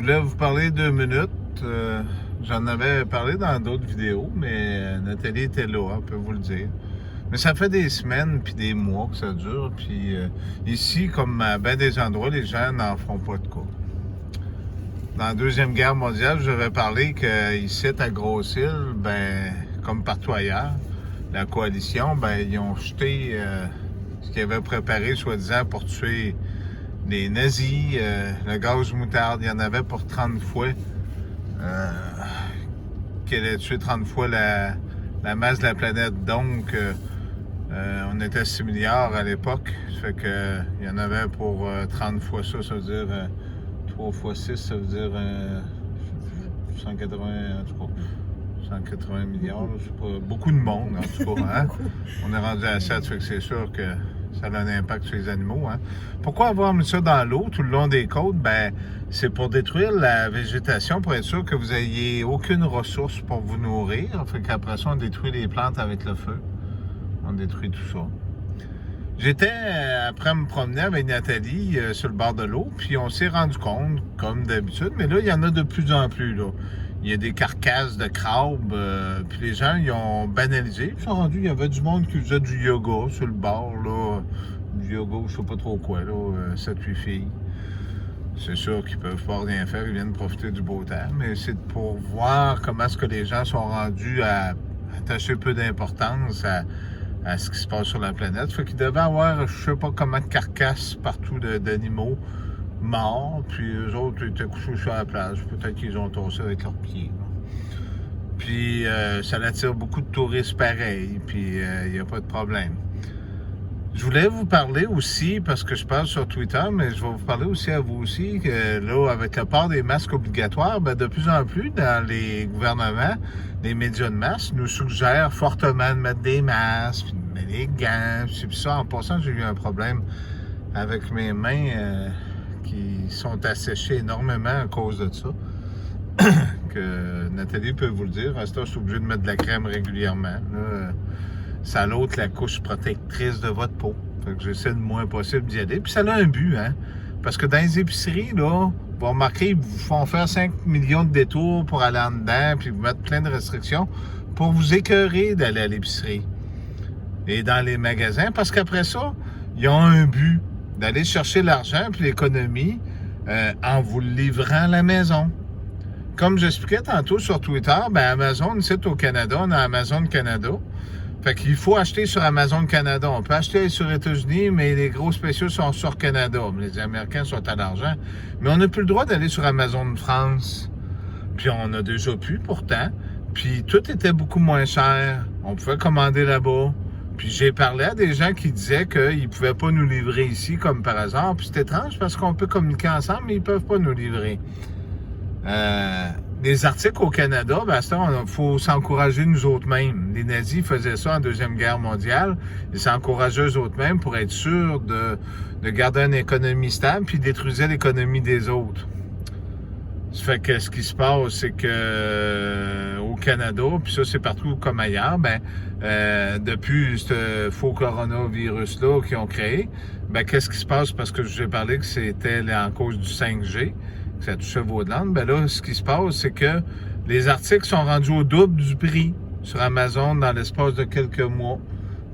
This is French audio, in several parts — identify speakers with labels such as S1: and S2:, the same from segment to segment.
S1: voulais vous parler 2 minutes. J'en avais parlé dans d'autres vidéos, mais Nathalie était là, on peut vous le dire. Mais ça fait des semaines puis des mois que ça dure. Puis ici, comme à bien des endroits, les gens n'en font pas de cas. Dans la Deuxième Guerre mondiale, je vais parler qu'ici, à Grosse-Île, ben, comme partout ailleurs, la coalition, ben, ils ont jeté ce qu'ils avaient préparé, soi-disant, pour tuer les nazis, le gaz moutarde. Il y en avait pour 30 fois. Qui allait tuer 30 fois la masse de la planète. Donc, on était 6 milliards à l'époque. Ça fait que il y en avait pour 30 fois ça. Ça veut dire 3 fois 6, ça veut dire 180, en tout cas, 180 milliards. Je sais pas, beaucoup de monde, en tout cas. Hein? On est rendu à 7, ça fait que c'est sûr que ça a un impact sur les animaux. Hein? Pourquoi avoir mis ça dans l'eau tout le long des côtes? Ben, c'est pour détruire la végétation, pour être sûr que vous n'ayez aucune ressource pour vous nourrir. Fait qu'après ça, on détruit les plantes avec le feu. On détruit tout ça. J'étais, après me promener avec Nathalie sur le bord de l'eau, puis on s'est rendu compte, comme d'habitude, mais là, il y en a de plus en plus, là. Il y a des carcasses de crabes, puis les gens, ils ont banalisé. Ils sont rendus, il y avait du monde qui faisait du yoga sur le bord, là. Du yoga, je sais pas trop quoi, là, 7-8 filles. C'est sûr qu'ils peuvent pas rien faire, ils viennent profiter du beau temps, mais c'est pour voir comment est-ce que les gens sont rendus à attacher peu d'importance à ce qui se passe sur la planète. Fait qu'il devait avoir, je sais pas comment de carcasses partout d'animaux morts, puis eux autres étaient couchés sur la plage. Peut-être qu'ils ont tossé avec leurs pieds. Puis ça attire beaucoup de touristes pareils, puis il n'y a pas de problème. Je voulais vous parler aussi, parce que je parle sur Twitter, mais je vais vous parler aussi à vous aussi, que là, avec le port des masques obligatoires, ben, de plus en plus dans les gouvernements, les médias de masse nous suggèrent fortement de mettre des masques, puis de mettre des gants, puis ça. En passant, j'ai eu un problème avec mes mains qui sont asséchées énormément à cause de ça. Que Nathalie peut vous le dire, à ce temps, je suis obligé de mettre de la crème régulièrement. Là, ça l'autre la couche protectrice de votre peau. Fait que j'essaie le moins possible d'y aller. Puis ça a un but, hein? Parce que dans les épiceries, là, vous remarquez, ils vous font faire 5 millions de détours pour aller en dedans, puis vous mettre plein de restrictions pour vous écœurer d'aller à l'épicerie. Et dans les magasins, parce qu'après ça, ils ont un but d'aller chercher l'argent puis l'économie en vous le livrant à la maison. Comme j'expliquais tantôt sur Twitter, ben Amazon, ici au Canada, on a Amazon Canada. Fait qu'il faut acheter sur Amazon Canada. On peut acheter sur les États-Unis, mais les gros spéciaux sont sur Canada. Les Américains sont à l'argent. Mais on n'a plus le droit d'aller sur Amazon France. Puis on a déjà pu, pourtant. Puis tout était beaucoup moins cher. On pouvait commander là-bas. Puis j'ai parlé à des gens qui disaient qu'ils ne pouvaient pas nous livrer ici, comme par hasard. Puis c'est étrange parce qu'on peut communiquer ensemble, mais ils ne peuvent pas nous livrer. Les articles au Canada, ben, il faut s'encourager nous autres mêmes. Les nazis faisaient ça en Deuxième Guerre mondiale. Ils s'encourageaient eux autres mêmes pour être sûrs de garder une économie stable, puis détruisaient l'économie des autres. Ça fait que ce qui se passe, c'est que au Canada, puis ça c'est partout comme ailleurs, ben depuis ce faux coronavirus-là qu'ils ont créé, ben qu'est-ce qui se passe? Parce que je vous ai parlé que c'était en cause du 5G. Ça touchait vos demandes, ben là, ce qui se passe, c'est que les articles sont rendus au double du prix sur Amazon dans l'espace de quelques mois.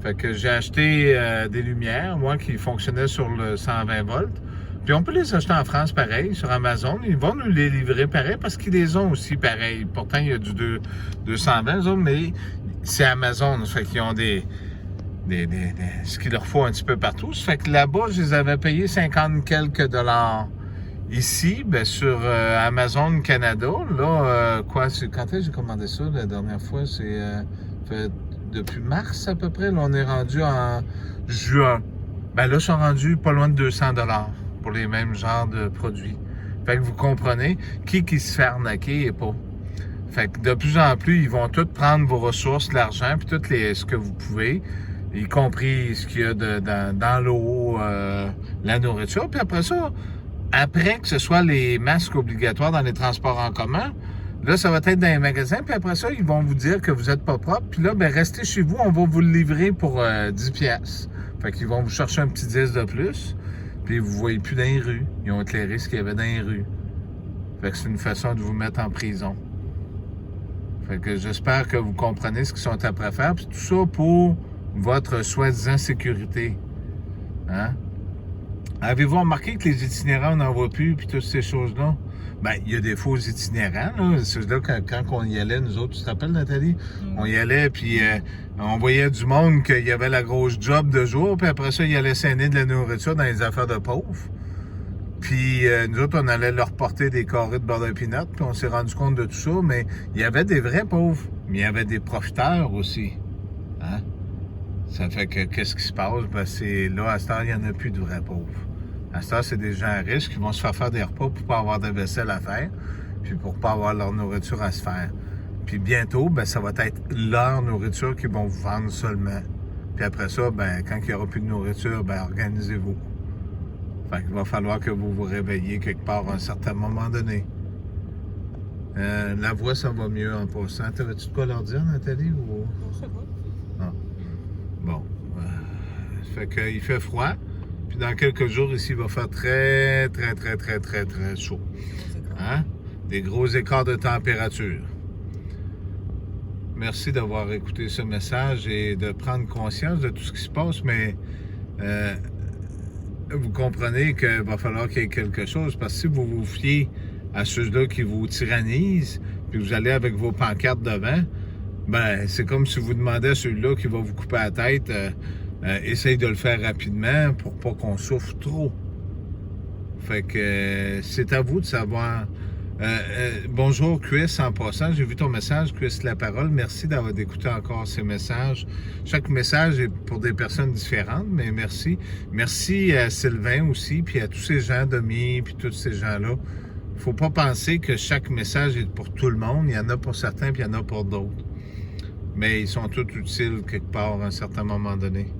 S1: Fait que j'ai acheté des lumières, moi, qui fonctionnaient sur le 120 volts. Puis on peut les acheter en France pareil, sur Amazon. Ils vont nous les livrer pareil parce qu'ils les ont aussi pareil. Pourtant, il y a du 220, mais c'est Amazon. Ça fait qu'ils ont ce qu'il leur faut un petit peu partout. Ça fait que là-bas, je les avais payés 50 quelques dollars. Ici, ben, sur Amazon Canada, là, quand est-ce que j'ai commandé ça la dernière fois? C'est depuis mars à peu près. Là, on est rendu en juin. Ben là, ils sont rendus pas loin de 200 $ pour les mêmes genres de produits. Fait que vous comprenez, qui se fait arnaquer et pas. Fait que de plus en plus, ils vont tous prendre vos ressources, l'argent, puis tout ce que vous pouvez, y compris ce qu'il y a dans l'eau, la nourriture. Puis après ça, après que ce soit les masques obligatoires dans les transports en commun, là, ça va être dans les magasins, puis après ça, ils vont vous dire que vous n'êtes pas propre, puis là, ben restez chez vous, on va vous le livrer pour 10$. Fait qu'ils vont vous chercher un petit 10 de plus, puis vous ne voyez plus dans les rues. Ils ont éclairé ce qu'il y avait dans les rues. Fait que c'est une façon de vous mettre en prison. Fait que j'espère que vous comprenez ce qu'ils sont après faire. Puis tout ça pour votre soi-disant sécurité. Hein? Avez-vous remarqué que les itinérants, on n'en voit plus, puis toutes ces choses-là? Ben, il y a des faux itinérants, là. C'est là quand on y allait, nous autres, tu te rappelles, Nathalie? On y allait, puis on voyait du monde qu'il y avait la grosse job de jour, puis après ça, il allait saigner de la nourriture dans les affaires de pauvres. Puis nous autres, on allait leur porter des carrés de beurre de pinot, puis on s'est rendu compte de tout ça, mais il y avait des vrais pauvres, mais il y avait des profiteurs aussi. Hein? Ça fait que qu'est-ce qui se passe? Ben, c'est là, à cette heure, il n'y en a plus de vrais pauvres. À cette heure, c'est des gens riches qui vont se faire des repas pour pas avoir de vaisselle à faire, puis pour pas avoir leur nourriture à se faire. Puis bientôt, ben, ça va être leur nourriture qu'ils vont vous vendre seulement. Puis après ça, ben, quand il n'y aura plus de nourriture, ben, organisez-vous. Fait qu'il va falloir que vous vous réveilliez quelque part à un certain moment donné. La voix, ça va mieux en passant. T'avais-tu de quoi leur dire, Nathalie? Ou...
S2: Non, c'est quoi?
S1: Non. Bon. Fait qu'il fait froid. Puis dans quelques jours, ici, il va faire très chaud. Hein? Des gros écarts de température. Merci d'avoir écouté ce message et de prendre conscience de tout ce qui se passe, mais vous comprenez qu'il va falloir qu'il y ait quelque chose, parce que si vous vous fiez à ceux-là qui vous tyrannisent, puis vous allez avec vos pancartes devant, ben c'est comme si vous demandez à celui-là qui va vous couper la tête, essaye de le faire rapidement pour pas qu'on souffre trop. Fait que c'est à vous de savoir. Bonjour Chris, en passant, j'ai vu ton message, Chris La Parole. Merci d'avoir écouté encore ces messages. Chaque message est pour des personnes différentes, mais merci. Merci à Sylvain aussi, puis à tous ces gens, Domi, puis tous ces gens-là. Il ne faut pas penser que chaque message est pour tout le monde. Il y en a pour certains, puis il y en a pour d'autres. Mais ils sont tous utiles quelque part à un certain moment donné.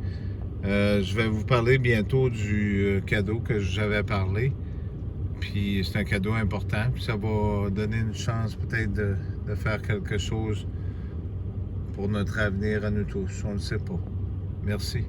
S1: Je vais vous parler bientôt du cadeau que j'avais parlé. Puis c'est un cadeau important. Puis ça va donner une chance peut-être de faire quelque chose pour notre avenir à nous tous. On ne le sait pas. Merci.